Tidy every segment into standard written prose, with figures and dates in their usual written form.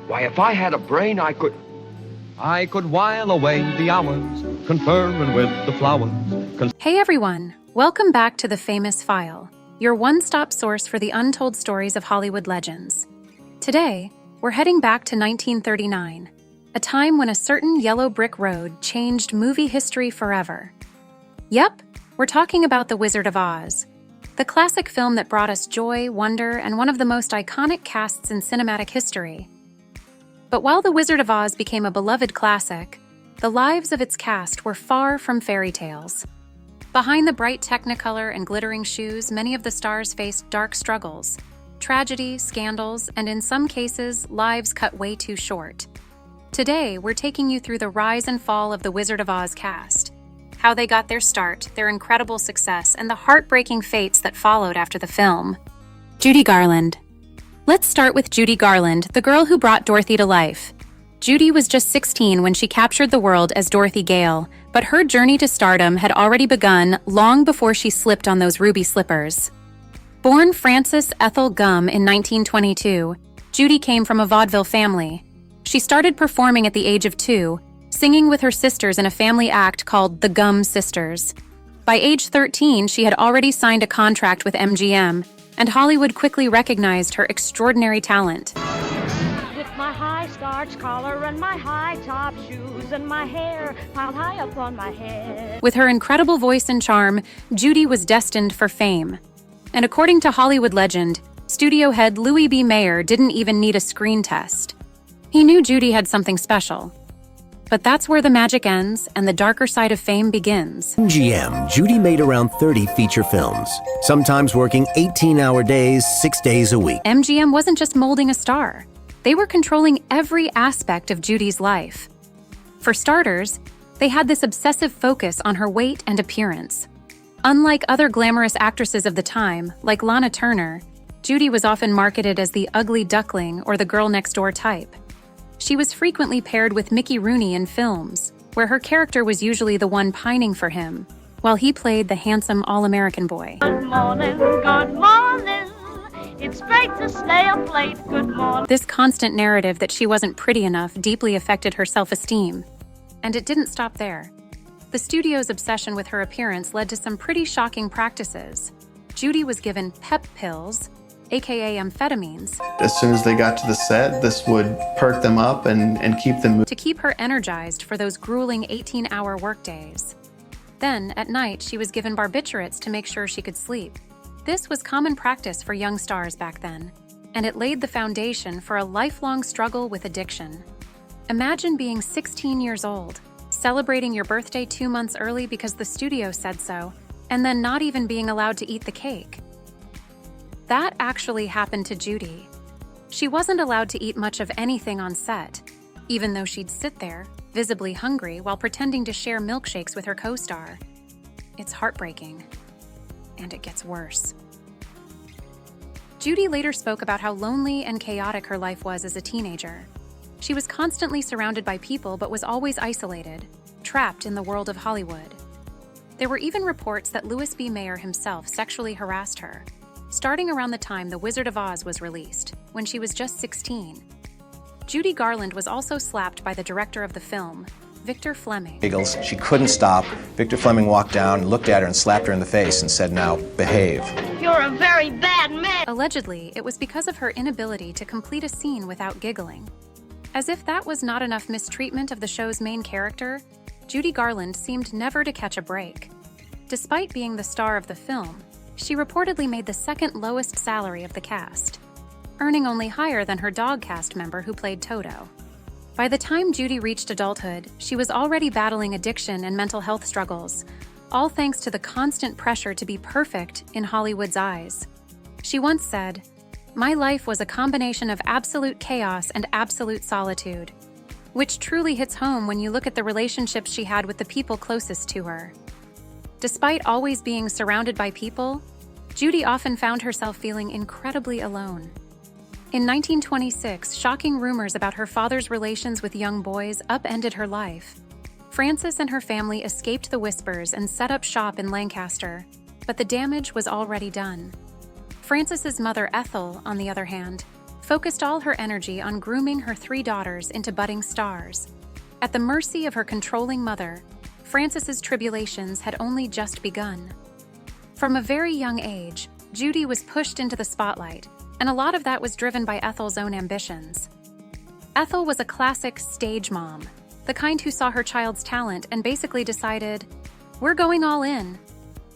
Why, if I had a brain, I could while away the hours, conferring with the flowers. Hey everyone, welcome back to The Famous File, your one-stop source for the untold stories of Hollywood legends. Today, we're heading back to 1939, a time when a certain yellow brick road changed movie history forever. Yep, we're talking about The Wizard of Oz, the classic film that brought us joy, wonder, and one of the most iconic casts in cinematic history. But while The Wizard of Oz became a beloved classic, the lives of its cast were far from fairy tales. Behind the bright Technicolor and glittering shoes, many of the stars faced dark struggles, tragedy, scandals, and in some cases, lives cut way too short. Today, we're taking you through the rise and fall of the Wizard of Oz cast, how they got their start, their incredible success, and the heartbreaking fates that followed after the film. Judy Garland. Let's start with Judy Garland, the girl who brought Dorothy to life. Judy was just 16 when she captured the world as Dorothy Gale, but her journey to stardom had already begun long before she slipped on those ruby slippers. Born Frances Ethel Gumm in 1922, Judy came from a vaudeville family. She started performing at the age of 2, singing with her sisters in a family act called the Gumm Sisters. By age 13, she had already signed a contract with MGM, and Hollywood quickly recognized her extraordinary talent. With my high starch collar and my high top shoes and my hair piled high up on my head. With her incredible voice and charm, Judy was destined for fame. And according to Hollywood legend, studio head Louis B. Mayer didn't even need a screen test. He knew Judy had something special. But that's where the magic ends and the darker side of fame begins. MGM, Judy made around 30 feature films, sometimes working 18-hour days, 6 days a week. MGM wasn't just molding a star. They were controlling every aspect of Judy's life. For starters, they had this obsessive focus on her weight and appearance. Unlike other glamorous actresses of the time, like Lana Turner, Judy was often marketed as the ugly duckling or the girl next door type. She was frequently paired with Mickey Rooney in films, where her character was usually the one pining for him, while he played the handsome all-American boy. Good morning, good morning. It's great to stay up late. Good morning. This constant narrative that she wasn't pretty enough deeply affected her self-esteem. And it didn't stop there. The studio's obsession with her appearance led to some pretty shocking practices. Judy was given pep pills, aka amphetamines, as soon as they got to the set, this would perk them up and keep them moving. to keep her energized for those grueling 18-hour workdays. Then, at night, she was given barbiturates to make sure she could sleep. This was common practice for young stars back then, and it laid the foundation for a lifelong struggle with addiction. Imagine being 16 years old, celebrating your birthday 2 months early because the studio said so, and then not even being allowed to eat the cake. That actually happened to Judy. She wasn't allowed to eat much of anything on set, even though she'd sit there, visibly hungry, while pretending to share milkshakes with her co-star. It's heartbreaking. And it gets worse. Judy later spoke about how lonely and chaotic her life was as a teenager. She was constantly surrounded by people but was always isolated, trapped in the world of Hollywood. There were even reports that Louis B. Mayer himself sexually harassed her, starting around the time The Wizard of Oz was released, when she was just 16. Judy Garland was also slapped by the director of the film, Victor Fleming. Giggles. She couldn't stop. Victor Fleming walked down, looked at her, and slapped her in the face and said, "Now, behave." You're a very bad man. Allegedly, it was because of her inability to complete a scene without giggling. As if that was not enough mistreatment of the show's main character, Judy Garland seemed never to catch a break. Despite being the star of the film, she reportedly made the second lowest salary of the cast, earning only higher than her dog cast member who played Toto. By the time Judy reached adulthood, she was already battling addiction and mental health struggles, all thanks to the constant pressure to be perfect in Hollywood's eyes. She once said, "My life was a combination of absolute chaos and absolute solitude," which truly hits home when you look at the relationships she had with the people closest to her. Despite always being surrounded by people, Judy often found herself feeling incredibly alone. In 1926, shocking rumors about her father's relations with young boys upended her life. Frances and her family escaped the whispers and set up shop in Lancaster, but the damage was already done. Frances's mother, Ethel, on the other hand, focused all her energy on grooming her 3 daughters into budding stars. At the mercy of her controlling mother, Frances's tribulations had only just begun. From a very young age, Judy was pushed into the spotlight, and a lot of that was driven by Ethel's own ambitions. Ethel was a classic stage mom, the kind who saw her child's talent and basically decided, "We're going all in."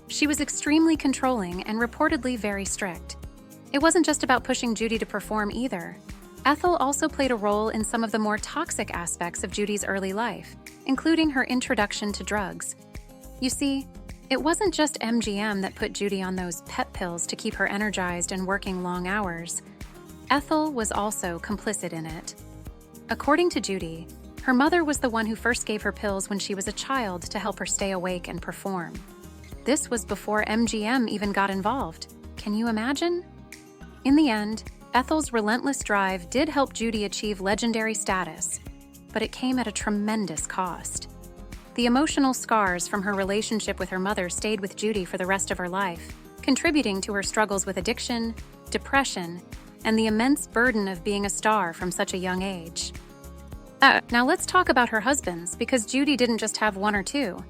She was extremely controlling and reportedly very strict. It wasn't just about pushing Judy to perform either. Ethel also played a role in some of the more toxic aspects of Judy's early life, including her introduction to drugs. You see, it wasn't just MGM that put Judy on those pep pills to keep her energized and working long hours. Ethel was also complicit in it. According to Judy, her mother was the one who first gave her pills when she was a child to help her stay awake and perform. This was before MGM even got involved. Can you imagine? In the end, Ethel's relentless drive did help Judy achieve legendary status, but it came at a tremendous cost. The emotional scars from her relationship with her mother stayed with Judy for the rest of her life, contributing to her struggles with addiction, depression, and the immense burden of being a star from such a young age. Now let's talk about her husbands, because Judy didn't just have 1 or 2.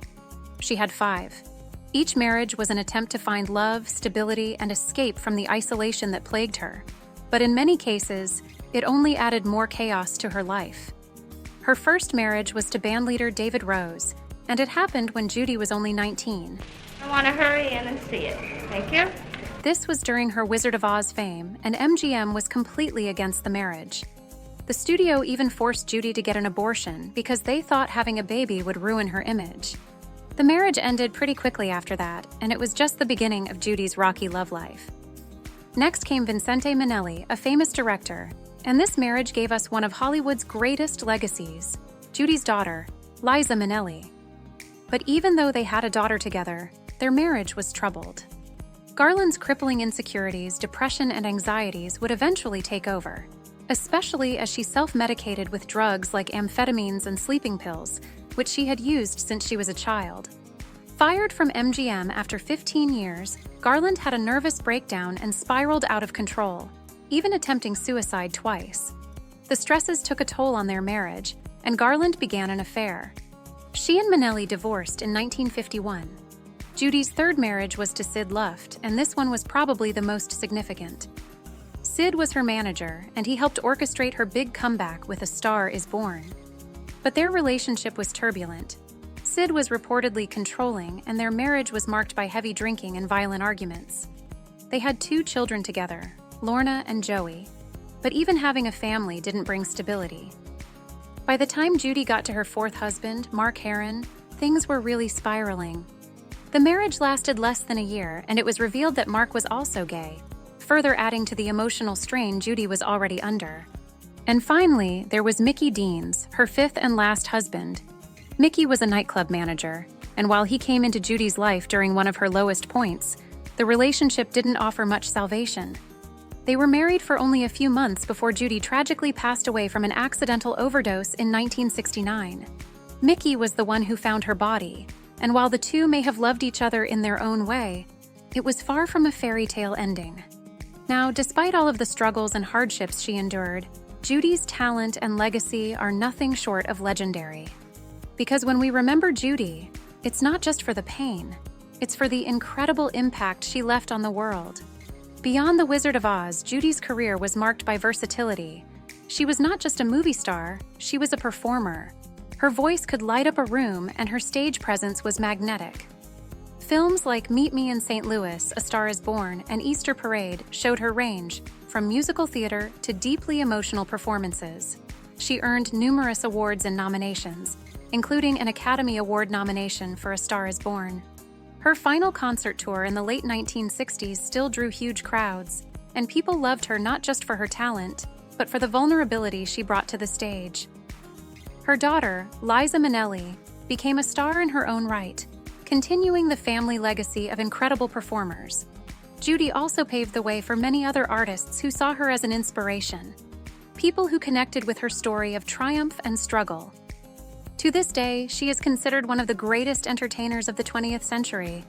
She had 5. Each marriage was an attempt to find love, stability, and escape from the isolation that plagued her. But in many cases, it only added more chaos to her life. Her first marriage was to bandleader David Rose, and it happened when Judy was only 19. I want to hurry in and see it. Thank you. This was during her Wizard of Oz fame, and MGM was completely against the marriage. The studio even forced Judy to get an abortion because they thought having a baby would ruin her image. The marriage ended pretty quickly after that, and it was just the beginning of Judy's rocky love life. Next came Vincente Minnelli, a famous director, and this marriage gave us one of Hollywood's greatest legacies, Judy's daughter, Liza Minnelli. But even though they had a daughter together, their marriage was troubled. Garland's crippling insecurities, depression, and anxieties would eventually take over, especially as she self-medicated with drugs like amphetamines and sleeping pills, which she had used since she was a child. Fired from MGM after 15 years, Garland had a nervous breakdown and spiraled out of control, even attempting suicide twice. The stresses took a toll on their marriage, and Garland began an affair. She and Minnelli divorced in 1951. Judy's third marriage was to Sid Luft, and this one was probably the most significant. Sid was her manager, and he helped orchestrate her big comeback with A Star Is Born. But their relationship was turbulent. Sid was reportedly controlling, and their marriage was marked by heavy drinking and violent arguments. They had 2 children together, Lorna and Joey, but even having a family didn't bring stability. By the time Judy got to her 4th husband, Mark Herron, things were really spiraling. The marriage lasted less than a year, and it was revealed that Mark was also gay, further adding to the emotional strain Judy was already under. And finally, there was Mickey Deans, her 5th and last husband. Mickey was a nightclub manager, and while he came into Judy's life during one of her lowest points, the relationship didn't offer much salvation. They were married for only a few months before Judy tragically passed away from an accidental overdose in 1969. Mickey was the one who found her body, and while the two may have loved each other in their own way, it was far from a fairy tale ending. Now, despite all of the struggles and hardships she endured, Judy's talent and legacy are nothing short of legendary. Because when we remember Judy, it's not just for the pain, it's for the incredible impact she left on the world. Beyond The Wizard of Oz, Judy's career was marked by versatility. She was not just a movie star, she was a performer. Her voice could light up a room, and her stage presence was magnetic. Films like Meet Me in St. Louis, A Star Is Born, and Easter Parade showed her range, from musical theater to deeply emotional performances. She earned numerous awards and nominations, including an Academy Award nomination for A Star Is Born. Her final concert tour in the late 1960s still drew huge crowds, and people loved her not just for her talent, but for the vulnerability she brought to the stage. Her daughter, Liza Minnelli, became a star in her own right, continuing the family legacy of incredible performers. Judy also paved the way for many other artists who saw her as an inspiration, people who connected with her story of triumph and struggle. To this day, she is considered one of the greatest entertainers of the 20th century.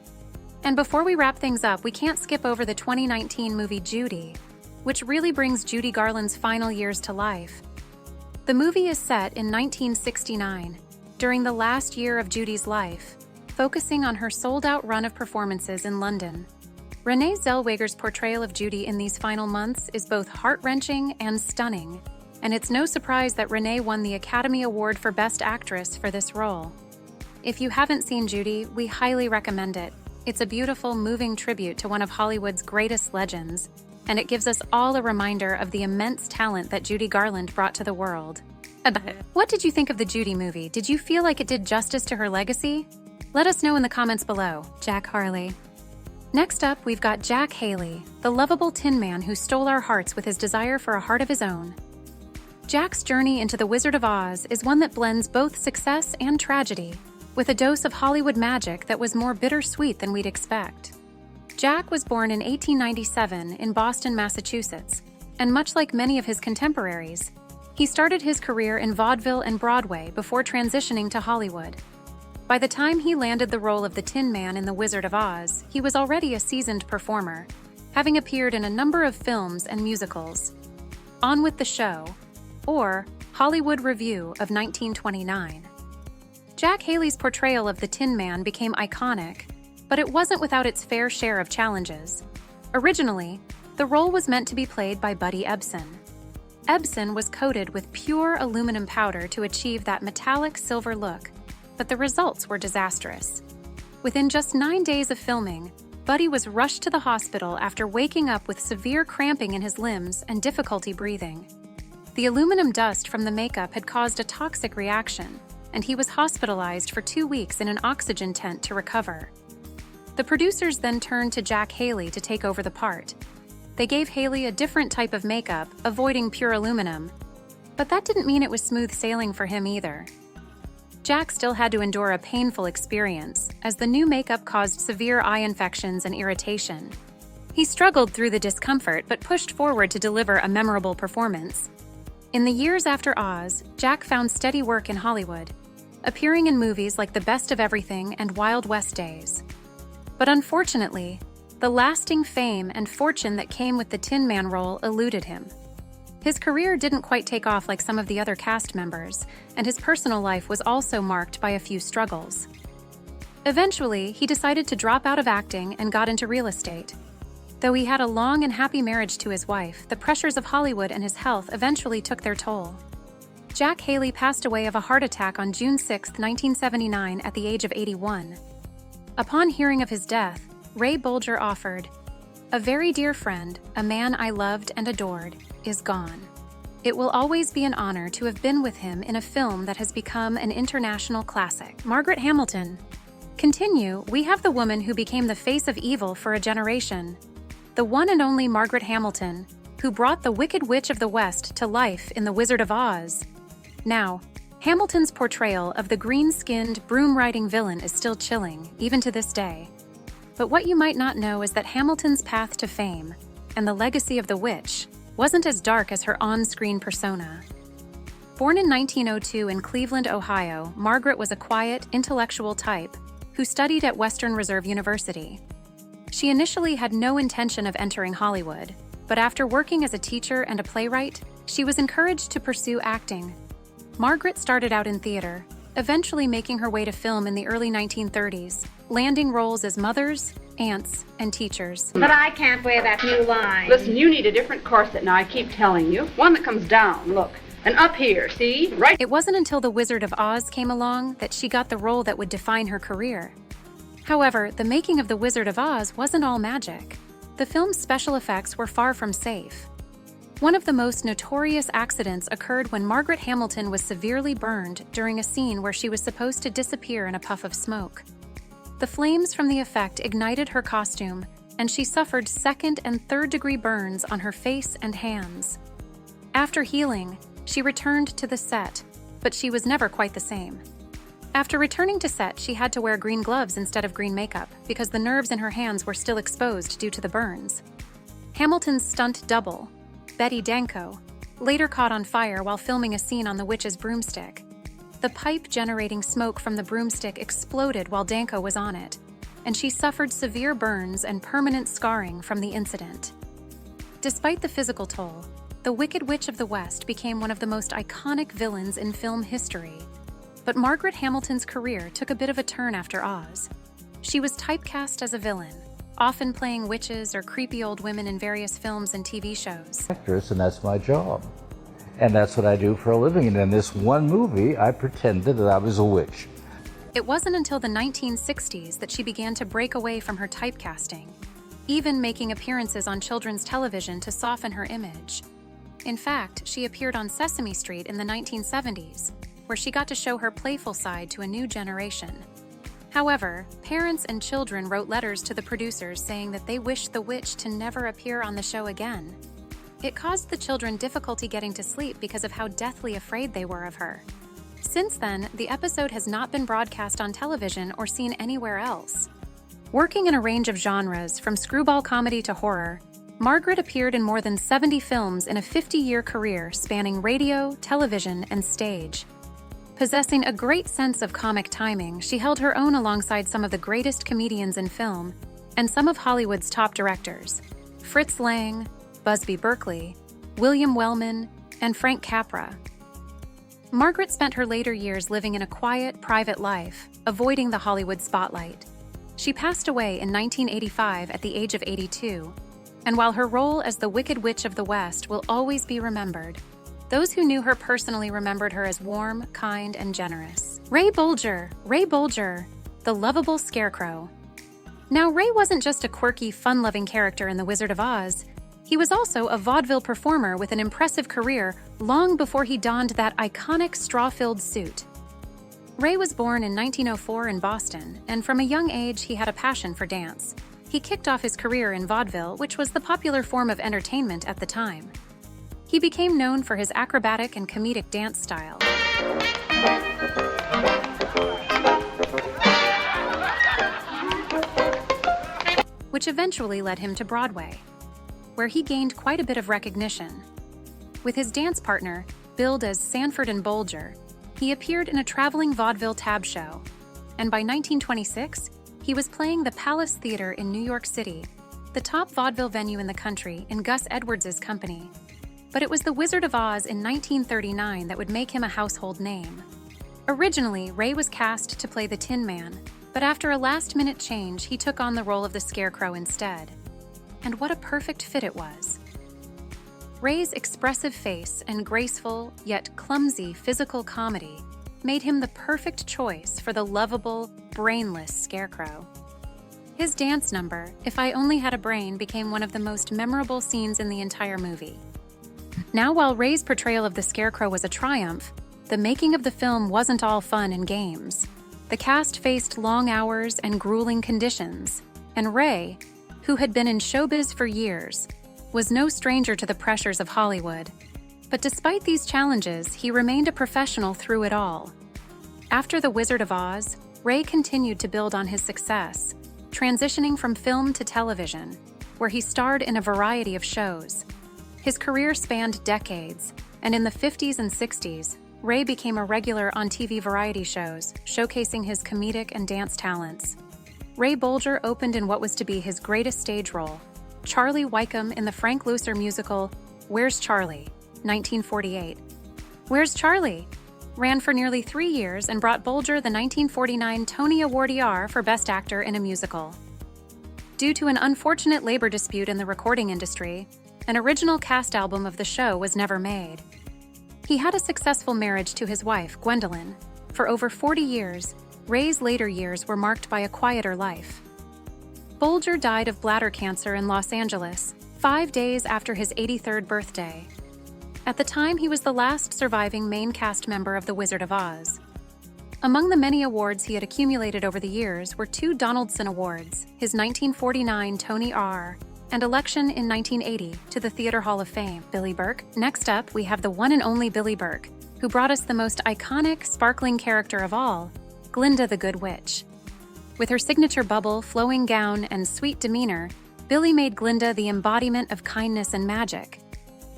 And before we wrap things up, we can't skip over the 2019 movie Judy. which really brings Judy Garland's final years to life. The movie is set in 1969, during the last year of Judy's life, focusing on her sold-out run of performances in London. Renee Zellweger's portrayal of Judy in these final months is both heart-wrenching and stunning, and it's no surprise that Renee won the Academy Award for Best Actress for this role. If you haven't seen Judy, we highly recommend it. It's a beautiful, moving tribute to one of Hollywood's greatest legends, and it gives us all a reminder of the immense talent that Judy Garland brought to the world. What did you think of the Judy movie? Did you feel like it did justice to her legacy? Let us know in the comments below. Jack Harley. Next up, we've got Jack Haley, the lovable Tin Man who stole our hearts with his desire for a heart of his own. Jack's journey into The Wizard of Oz is one that blends both success and tragedy, with a dose of Hollywood magic that was more bittersweet than we'd expect. Jack was born in 1897 in Boston, Massachusetts, and much like many of his contemporaries, he started his career in vaudeville and Broadway before transitioning to Hollywood. By the time he landed the role of the Tin Man in The Wizard of Oz, he was already a seasoned performer, having appeared in a number of films and musicals. On with the Show, or Hollywood Review of 1929. Jack Haley's portrayal of the Tin Man became iconic, but it wasn't without its fair share of challenges. Originally, the role was meant to be played by Buddy Ebsen. Ebsen was coated with pure aluminum powder to achieve that metallic silver look, but the results were disastrous. Within just 9 days of filming, Buddy was rushed to the hospital after waking up with severe cramping in his limbs and difficulty breathing. The aluminum dust from the makeup had caused a toxic reaction, and he was hospitalized for 2 weeks in an oxygen tent to recover. The producers then turned to Jack Haley to take over the part. They gave Haley a different type of makeup, avoiding pure aluminum, but that didn't mean it was smooth sailing for him either. Jack still had to endure a painful experience, as the new makeup caused severe eye infections and irritation. He struggled through the discomfort but pushed forward to deliver a memorable performance. In the years after Oz, Jack found steady work in Hollywood, appearing in movies like The Best of Everything and Wild West Days. But unfortunately, the lasting fame and fortune that came with the Tin Man role eluded him. His career didn't quite take off like some of the other cast members, and his personal life was also marked by a few struggles. Eventually, he decided to drop out of acting and got into real estate. Though he had a long and happy marriage to his wife, the pressures of Hollywood and his health eventually took their toll. Jack Haley passed away of a heart attack on June 6, 1979, at the age of 81. Upon hearing of his death, Ray Bolger offered, "A very dear friend, a man I loved and adored, is gone. It will always be an honor to have been with him in a film that has become an international classic." Margaret Hamilton. Continue, we have the woman who became the face of evil for a generation. The one and only Margaret Hamilton, who brought the Wicked Witch of the West to life in The Wizard of Oz. Now, Hamilton's portrayal of the green-skinned, broom-riding villain is still chilling, even to this day. But what you might not know is that Hamilton's path to fame, and the legacy of the witch, wasn't as dark as her on-screen persona. Born in 1902 in Cleveland, Ohio, Margaret was a quiet, intellectual type who studied at Western Reserve University. She initially had no intention of entering Hollywood, but after working as a teacher and a playwright, she was encouraged to pursue acting. Margaret started out in theater, eventually making her way to film in the early 1930s, landing roles as mothers, aunts, and teachers. But I can't wear that new line. Listen, you need a different corset now, I keep telling you. One that comes down, look. And up here, see? Right. It wasn't until The Wizard of Oz came along that she got the role that would define her career. However, the making of The Wizard of Oz wasn't all magic. The film's special effects were far from safe. One of the most notorious accidents occurred when Margaret Hamilton was severely burned during a scene where she was supposed to disappear in a puff of smoke. The flames from the effect ignited her costume, and she suffered second- and third-degree burns on her face and hands. After healing, she returned to the set, but she was never quite the same. After returning to set, she had to wear green gloves instead of green makeup because the nerves in her hands were still exposed due to the burns. Hamilton's stunt double, Betty Danko, later caught on fire while filming a scene on the witch's broomstick. The pipe generating smoke from the broomstick exploded while Danko was on it, and she suffered severe burns and permanent scarring from the incident. Despite the physical toll, the Wicked Witch of the West became one of the most iconic villains in film history. But Margaret Hamilton's career took a bit of a turn after Oz. She was typecast as a villain, often playing witches or creepy old women in various films and TV shows. Actress, and that's my job. And that's what I do for a living. And in this one movie, I pretended that I was a witch. It wasn't until the 1960s that she began to break away from her typecasting, even making appearances on children's television to soften her image. In fact, she appeared on Sesame Street in the 1970s, where she got to show her playful side to a new generation. However, parents and children wrote letters to the producers saying that they wished the witch to never appear on the show again. It caused the children difficulty getting to sleep because of how deathly afraid they were of her. Since then, the episode has not been broadcast on television or seen anywhere else. Working in a range of genres, from screwball comedy to horror, Margaret appeared in more than 70 films in a 50-year career spanning radio, television, and stage. Possessing a great sense of comic timing, she held her own alongside some of the greatest comedians in film and some of Hollywood's top directors: Fritz Lang, Busby Berkeley, William Wellman, and Frank Capra. Margaret spent her later years living in a quiet, private life, avoiding the Hollywood spotlight. She passed away in 1985 at the age of 82, and while her role as the Wicked Witch of the West will always be remembered, those who knew her personally remembered her as warm, kind, and generous. Ray Bolger, the lovable scarecrow. Now, Ray wasn't just a quirky, fun-loving character in The Wizard of Oz. He was also a vaudeville performer with an impressive career long before he donned that iconic straw-filled suit. Ray was born in 1904 in Boston, and from a young age he had a passion for dance. He kicked off his career in vaudeville, which was the popular form of entertainment at the time. He became known for his acrobatic and comedic dance style, which eventually led him to Broadway, where he gained quite a bit of recognition. With his dance partner, billed as Sanford and Bolger, he appeared in a traveling vaudeville tab show, and by 1926, he was playing the Palace Theater in New York City, the top vaudeville venue in the country, in Gus Edwards' company. But it was The Wizard of Oz in 1939 that would make him a household name. Originally, Ray was cast to play the Tin Man, but after a last-minute change, he took on the role of the Scarecrow instead. And what a perfect fit it was. Ray's expressive face and graceful, yet clumsy physical comedy made him the perfect choice for the lovable, brainless Scarecrow. His dance number, If I Only Had a Brain, became one of the most memorable scenes in the entire movie. Now, while Ray's portrayal of the Scarecrow was a triumph, the making of the film wasn't all fun and games. The cast faced long hours and grueling conditions, and Ray, who had been in showbiz for years, was no stranger to the pressures of Hollywood. But despite these challenges, he remained a professional through it all. After The Wizard of Oz, Ray continued to build on his success, transitioning from film to television, where he starred in a variety of shows. His career spanned decades, and in the 50s and 60s, Ray became a regular on TV variety shows, showcasing his comedic and dance talents. Ray Bolger opened in what was to be his greatest stage role, Charlie Wycombe in the Frank Loesser musical Where's Charlie? 1948. Where's Charlie? Ran for nearly 3 years and brought Bolger the 1949 Tony Award for Best Actor in a Musical. Due to an unfortunate labor dispute in the recording industry, an original cast album of the show was never made. He had a successful marriage to his wife, Gwendolyn. For over 40 years, Ray's later years were marked by a quieter life. Bolger died of bladder cancer in Los Angeles, 5 days after his 83rd birthday. At the time, he was the last surviving main cast member of The Wizard of Oz. Among the many awards he had accumulated over the years were 2 Donaldson Awards, his 1949 Tony R., and election in 1980 to the Theater Hall of Fame. Billy Burke. Next up, we have the one and only Billy Burke, who brought us the most iconic, sparkling character of all, Glinda the Good Witch. With her signature bubble, flowing gown, and sweet demeanor, Billy made Glinda the embodiment of kindness and magic.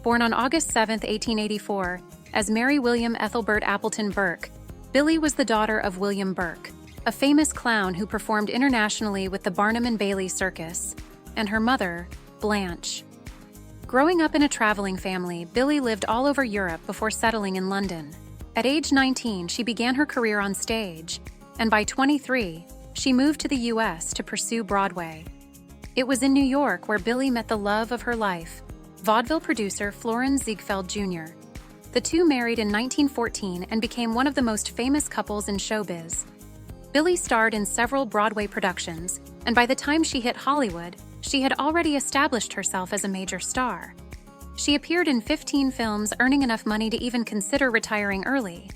Born on August 7, 1884, as Mary William Ethelbert Appleton Burke, Billy was the daughter of William Burke, a famous clown who performed internationally with the Barnum and Bailey Circus, and her mother, Blanche. Growing up in a traveling family, Billie lived all over Europe before settling in London. At age 19, she began her career on stage, and by 23, she moved to the US to pursue Broadway. It was in New York where Billie met the love of her life, vaudeville producer Florin Ziegfeld Jr. The two married in 1914 and became one of the most famous couples in showbiz. Billie starred in several Broadway productions, and by the time she hit Hollywood, she had already established herself as a major star. She appeared in 15 films, earning enough money to even consider retiring early.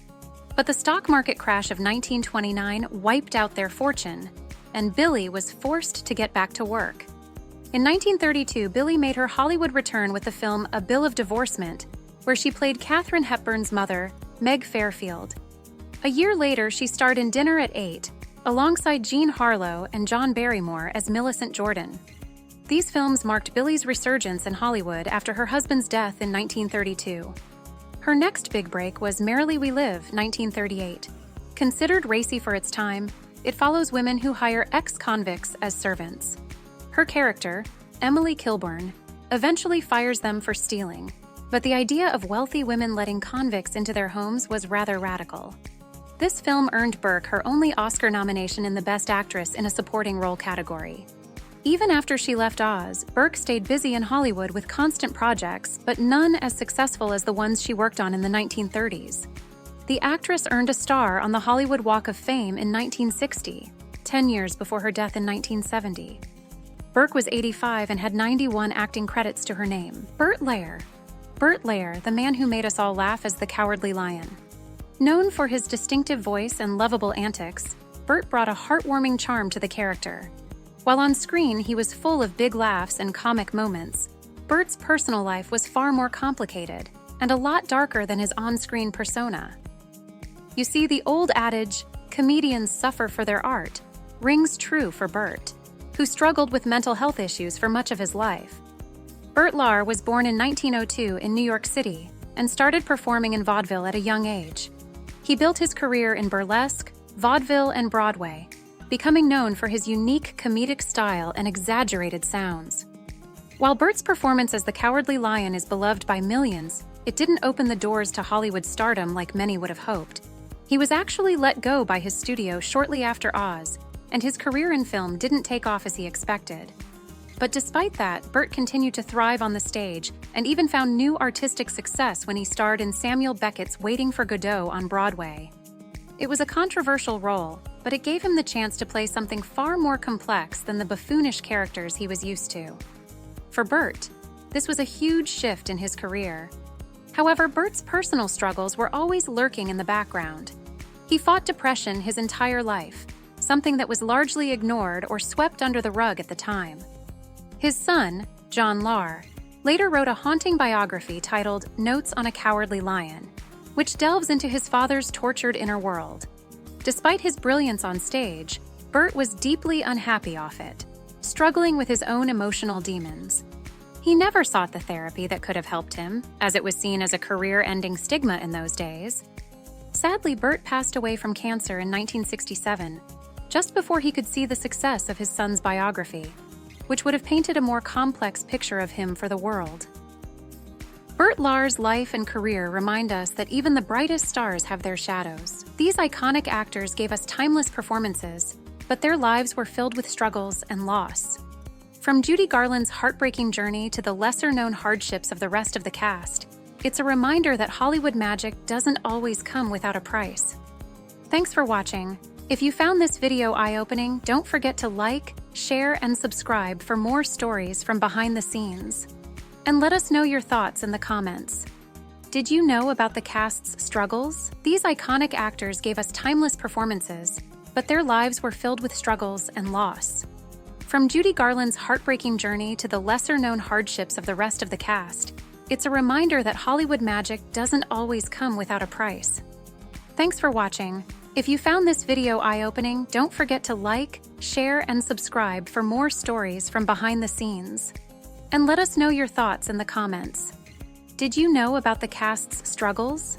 But the stock market crash of 1929 wiped out their fortune, and Billie was forced to get back to work. In 1932, Billie made her Hollywood return with the film A Bill of Divorcement, where she played Katharine Hepburn's mother, Meg Fairfield. A year later, she starred in Dinner at 8, alongside Jean Harlow and John Barrymore as Millicent Jordan. These films marked Billie's resurgence in Hollywood after her husband's death in 1932. Her next big break was Merrily We Live, 1938. Considered racy for its time, it follows women who hire ex-convicts as servants. Her character, Emily Kilburn, eventually fires them for stealing, but the idea of wealthy women letting convicts into their homes was rather radical. This film earned Burke her only Oscar nomination in the Best Actress in a Supporting Role category. Even after she left Oz, Burke stayed busy in Hollywood with constant projects, but none as successful as the ones she worked on in the 1930s. The actress earned a star on the Hollywood Walk of Fame in 1960, 10 years before her death in 1970. Burke was 85 and had 91 acting credits to her name. Burt Lahr. Burt Lahr, the man who made us all laugh as the Cowardly Lion. Known for his distinctive voice and lovable antics, Burt brought a heartwarming charm to the character. While on screen he was full of big laughs and comic moments, Burt's personal life was far more complicated and a lot darker than his on-screen persona. You see, the old adage, "comedians suffer for their art," rings true for Burt, who struggled with mental health issues for much of his life. Burt Lahr was born in 1902 in New York City and started performing in vaudeville at a young age. He built his career in burlesque, vaudeville, and Broadway, becoming known for his unique comedic style and exaggerated sounds. While Burt's performance as the Cowardly Lion is beloved by millions, it didn't open the doors to Hollywood stardom like many would have hoped. He was actually let go by his studio shortly after Oz, and his career in film didn't take off as he expected. But despite that, Burt continued to thrive on the stage and even found new artistic success when he starred in Samuel Beckett's Waiting for Godot on Broadway. It was a controversial role, but it gave him the chance to play something far more complex than the buffoonish characters he was used to. For Burt, this was a huge shift in his career. However, Burt's personal struggles were always lurking in the background. He fought depression his entire life, something that was largely ignored or swept under the rug at the time. His son, John Lahr, later wrote a haunting biography titled Notes on a Cowardly Lion, which delves into his father's tortured inner world. Despite his brilliance on stage, Burt was deeply unhappy off it, struggling with his own emotional demons. He never sought the therapy that could have helped him, as it was seen as a career-ending stigma in those days. Sadly, Burt passed away from cancer in 1967, just before he could see the success of his son's biography, which would have painted a more complex picture of him for the world. Burt Lahr's life and career remind us that even the brightest stars have their shadows. These iconic actors gave us timeless performances, but their lives were filled with struggles and loss. From Judy Garland's heartbreaking journey to the lesser-known hardships of the rest of the cast, it's a reminder that Hollywood magic doesn't always come without a price. Thanks for watching. If you found this video eye-opening, don't forget to like, share, and subscribe for more stories from behind the scenes. And let us know your thoughts in the comments. Did you know about the cast's struggles? These iconic actors gave us timeless performances, but their lives were filled with struggles and loss. From Judy Garland's heartbreaking journey to the lesser-known hardships of the rest of the cast, it's a reminder that Hollywood magic doesn't always come without a price. Thanks for watching. If you found this video eye-opening, don't forget to like, share, and subscribe for more stories from behind the scenes. And let us know your thoughts in the comments. Did you know about the cast's struggles?